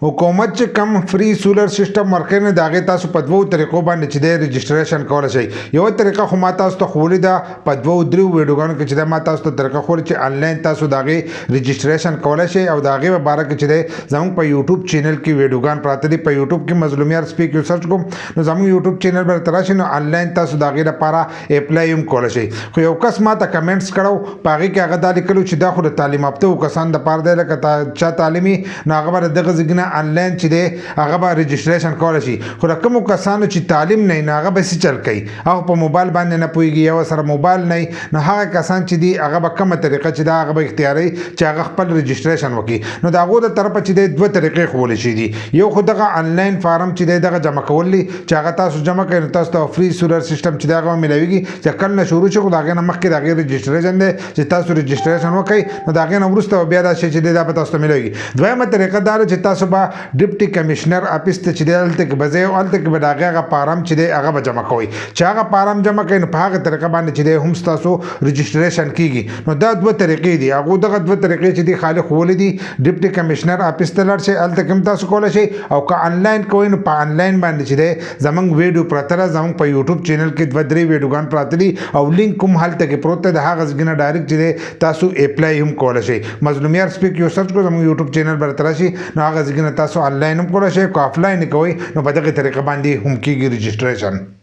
حکومت چې کم فری سولر سسٹم ورکړي نه د هغې تاسو په دوو طریقو باندې چې دی رجسټریشن کولی شئ. یوه طریقه خو ما تاسو ته ښوولې ده په دوو دریو ویډیوګانو کې چې دی ما تاسو ته طریقه ښوولې چې آنلاین تاسو د هغې رجسټریشن کولی شئ او د هغې په باره کې چې دی زموږ په یوټیوب چینل کې ویډیوګان پراته دي. په یوټیوب کې مظلومیار سپیک یو سرچ کوم نو زموږ یوټیوب چینل به درته راشي نو آنلاین تاسو د هغې لپاره اپلای هم کولی شئ. خو یو کس ما ته کمنټس کړو په هغې کې هغه دا لیکلو چې دا خو د تعلیم یافتو کسانو دپاره دی لکه چا تعلیمي نو هغه به د دغه ځای نه آنلاین چې دی هغه به رجسټریشن کولی شي. خو د کومو کسانو چې تعلیم نه وي نو هغه به څه چل کوي هغه په موبایل باندې نه پوهېږي یا سره موبایل نه وي نو هغه کسان چې دي هغه به کومه طریقه چې ده هغه به اختیاروي چې هغه خپل رجسټریشن وکړي. نو د هغو د طرفه چې دی دوه طریقې ښوولې شوي دي. یو خو دغه آنلاین فارم چې دی دغه جمع کول دي چې هغه تاسو جمع کوئ نو تاسو ته فری سولر سسټم چې دی هغه به میلاویږي چې کله نه شروع شي خو د هغې نه مخکې د هغې رجسټریشن دی چې تاسو رجسټریشن وکړئ نو د هغې نه وروسته بیا دا شی چې دی دا به تاسو ته میلاویږي. دویمه طریقه دا ده چې تاسو به ډپټي کمیشنر افیس ته چې دی هلته کې به ځئ او هلته کې به د هغې هغه فارم چې دی هغه به جمع کوئ. چې هغه فارم جمع کوئ نو په هغه طریقه باندې چې دی هم ستاسو رجسټریشن کیږي. نو دا دوه طریقې دي. هغو دغه دوه طریقې چې دي خالي ښوولې دي. ډپټي کمیشنر افیس ته لاړ شئ هلته کې هم تاسو کولی شئ او که آنلاین کوئ نو په آنلاین باندې چې دی زموږ ویډیو پراته ده زموږ په یوټیوب چینل کې دوه درې ویډیوګان پراته دي او لینک هم هلته کې پروت دی د هغه ځای نه ډایرکټ چې دی تاسو اپلای هم کولی شئ. مظلومیار سپیک یو سرچ کړو زموږ یوټیوب چینل به درته راشي نو هغه ځای نه تاسو آنلاین هم کولی شئ که آفلاین یې کوئ نو په دغې طریقه باندې هم کېږي رجسټریشن.